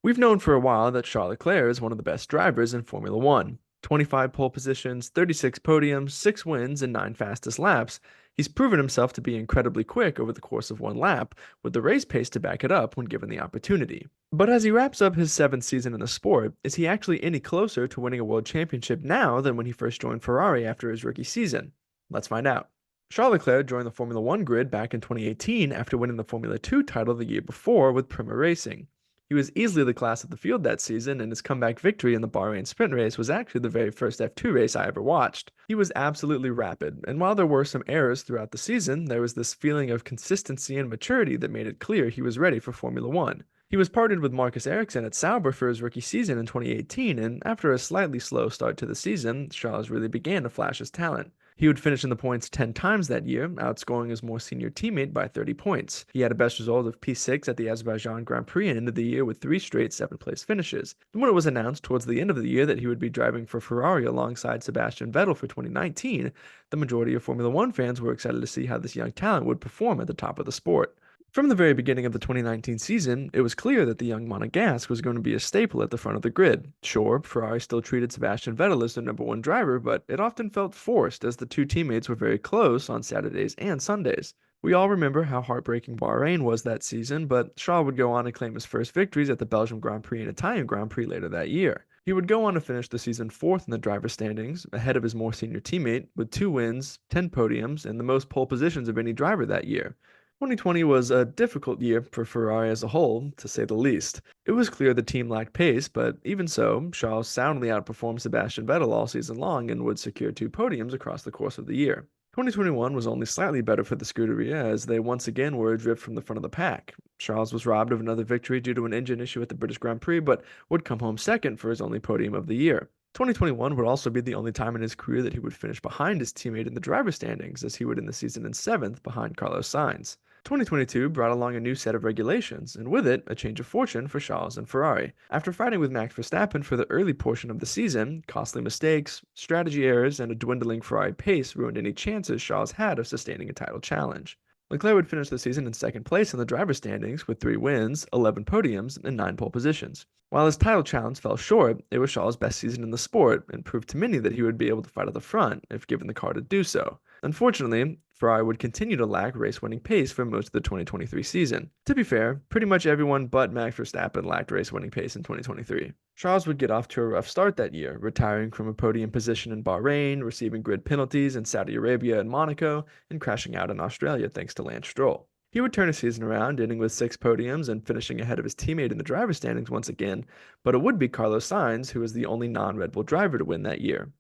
We've known for a while that Charles Leclerc is one of the best drivers in Formula One. 25 pole positions, 36 podiums, 6 wins, and 9 fastest laps. He's proven himself to be incredibly quick over the course of one lap, with the race pace to back it up when given the opportunity. But as he wraps up his 7th season in the sport, is he actually any closer to winning a world championship now than when he first joined Ferrari after his rookie season? Let's find out. Charles Leclerc joined the Formula One grid back in 2018 after winning the Formula Two title the year before with Prema Racing. He was easily the class of the field that season, and his comeback victory in the Bahrain sprint race was actually the very first F2 race I ever watched. He was absolutely rapid, and while there were some errors throughout the season, there was this feeling of consistency and maturity that made it clear he was ready for Formula One. He was partnered with Marcus Ericsson at Sauber for his rookie season in 2018, and after a slightly slow start to the season, Charles really began to flash his talent. He would finish in the points 10 times that year, outscoring his more senior teammate by 30 points. He had a best result of P6 at the Azerbaijan Grand Prix and ended the year with 3 straight 7th-place finishes. And when it was announced towards the end of the year that he would be driving for Ferrari alongside Sebastian Vettel for 2019, the majority of Formula One fans were excited to see how this young talent would perform at the top of the sport. From the very beginning of the 2019 season, it was clear that the young Monegasque was going to be a staple at the front of the grid. Sure, Ferrari still treated Sebastian Vettel as their number one driver, but it often felt forced as the two teammates were very close on Saturdays and Sundays. We all remember how heartbreaking Bahrain was that season, but Charles would go on to claim his first victories at the Belgian Grand Prix and Italian Grand Prix later that year. He would go on to finish the season fourth in the driver's standings, ahead of his more senior teammate, with 2 wins, 10 podiums, and the most pole positions of any driver that year. 2020 was a difficult year for Ferrari as a whole, to say the least. It was clear the team lacked pace, but even so, Charles soundly outperformed Sebastian Vettel all season long and would secure 2 podiums across the course of the year. 2021 was only slightly better for the Scuderia as they once again were adrift from the front of the pack. Charles was robbed of another victory due to an engine issue at the British Grand Prix, but would come home second for his only podium of the year. 2021 would also be the only time in his career that he would finish behind his teammate in the driver's standings, as he would end the season in 7th behind Carlos Sainz. 2022 brought along a new set of regulations, and with it, a change of fortune for Charles and Ferrari. After fighting with Max Verstappen for the early portion of the season, costly mistakes, strategy errors, and a dwindling Ferrari pace ruined any chances Charles had of sustaining a title challenge. Leclerc would finish the season in second place in the driver's standings with 3 wins, 11 podiums, and 9 pole positions. While his title challenge fell short, it was Charles' best season in the sport and proved to many that he would be able to fight at the front if given the car to do so. Unfortunately, Ferrari would continue to lack race-winning pace for most of the 2023 season. To be fair, pretty much everyone but Max Verstappen lacked race-winning pace in 2023. Charles would get off to a rough start that year, retiring from a podium position in Bahrain, receiving grid penalties in Saudi Arabia and Monaco, and crashing out in Australia thanks to Lance Stroll. He would turn his season around, ending with 6 podiums and finishing ahead of his teammate in the driver's standings once again, but it would be Carlos Sainz who was the only non-Red Bull driver to win that year.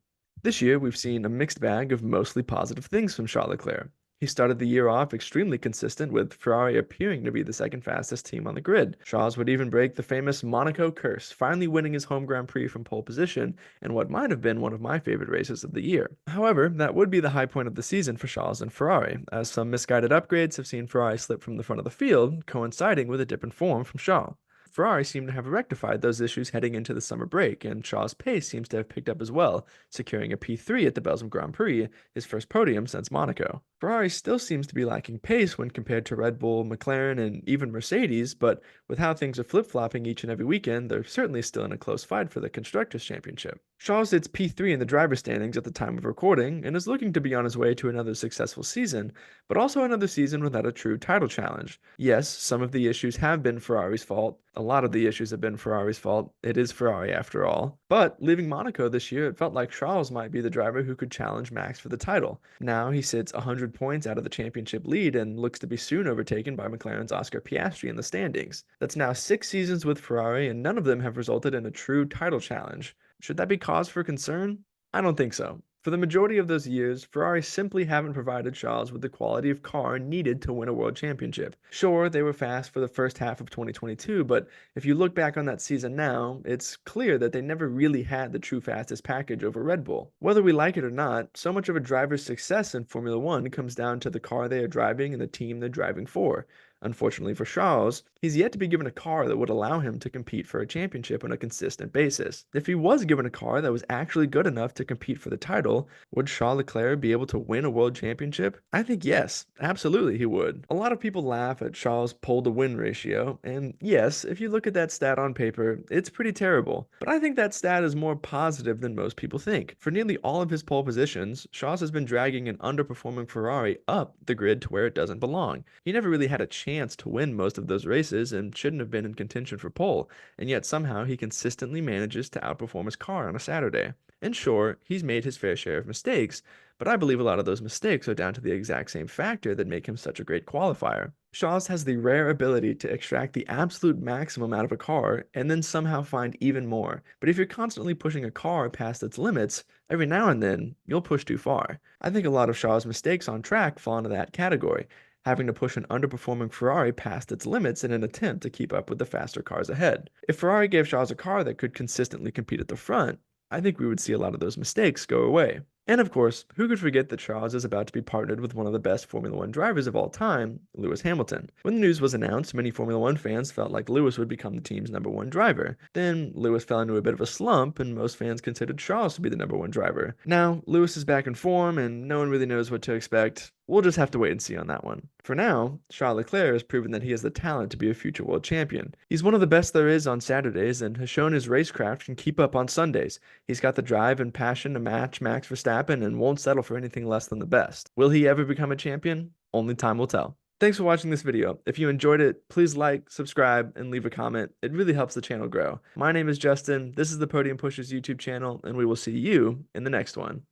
This year, we've seen a mixed bag of mostly positive things from Charles Leclerc. He started the year off extremely consistent, with Ferrari appearing to be the second fastest team on the grid. Charles would even break the famous Monaco curse, finally winning his home Grand Prix from pole position in what might have been one of my favorite races of the year. However, that would be the high point of the season for Charles and Ferrari, as some misguided upgrades have seen Ferrari slip from the front of the field, coinciding with a dip in form from Charles. Ferrari seemed to have rectified those issues heading into the summer break, and Charles' pace seems to have picked up as well, securing a P3 at the Belgium Grand Prix, his first podium since Monaco. Ferrari still seems to be lacking pace when compared to Red Bull, McLaren, and even Mercedes, but with how things are flip-flopping each and every weekend, they're certainly still in a close fight for the Constructors' Championship. Charles sits P3 in the driver's standings at the time of recording, and is looking to be on his way to another successful season, but also another season without a true title challenge. Yes, some of the issues have been Ferrari's fault. A lot of the issues have been Ferrari's fault. It is Ferrari after all. But leaving Monaco this year, it felt like Charles might be the driver who could challenge Max for the title. Now he sits 100 points out of the championship lead and looks to be soon overtaken by McLaren's Oscar Piastri in the standings. That's now 6 seasons with Ferrari, and none of them have resulted in a true title challenge. Should that be cause for concern? I don't think so. For the majority of those years, Ferrari simply haven't provided Charles with the quality of car needed to win a world championship. Sure, they were fast for the first half of 2022, but if you look back on that season now, it's clear that they never really had the true fastest package over Red Bull. Whether we like it or not, so much of a driver's success in Formula One comes down to the car they are driving and the team they're driving for. Unfortunately for Charles, he's yet to be given a car that would allow him to compete for a championship on a consistent basis. If he was given a car that was actually good enough to compete for the title, would Charles Leclerc be able to win a world championship? I think yes, absolutely he would. A lot of people laugh at Charles' pole to win ratio, and yes, if you look at that stat on paper, it's pretty terrible. But I think that stat is more positive than most people think. For nearly all of his pole positions, Charles has been dragging an underperforming Ferrari up the grid to where it doesn't belong. He never really had a chance to win most of those races and shouldn't have been in contention for pole, and yet somehow he consistently manages to outperform his car on a Saturday. And sure, he's made his fair share of mistakes, but I believe a lot of those mistakes are down to the exact same factor that make him such a great qualifier. Charles has the rare ability to extract the absolute maximum out of a car and then somehow find even more. But if you're constantly pushing a car past its limits, every now and then you'll push too far. I think a lot of Charles' mistakes on track fall into that category, having to push an underperforming Ferrari past its limits in an attempt to keep up with the faster cars ahead. If Ferrari gave Charles a car that could consistently compete at the front, I think we would see a lot of those mistakes go away. And of course, who could forget that Charles is about to be partnered with one of the best Formula One drivers of all time, Lewis Hamilton. When the news was announced, many Formula One fans felt like Lewis would become the team's #1 driver. Then Lewis fell into a bit of a slump, and most fans considered Charles to be the #1 driver. Now, Lewis is back in form, and no one really knows what to expect. We'll just have to wait and see on that one. For now, Charles Leclerc has proven that he has the talent to be a future world champion. He's one of the best there is on Saturdays and has shown his racecraft can keep up on Sundays. He's got the drive and passion to match Max Verstappen and won't settle for anything less than the best. Will he ever become a champion? Only time will tell. Thanks for watching this video. If you enjoyed it, please like, subscribe, and leave a comment. It really helps the channel grow. My name is Justin, this is the Podium Pushers YouTube channel, and we will see you in the next one.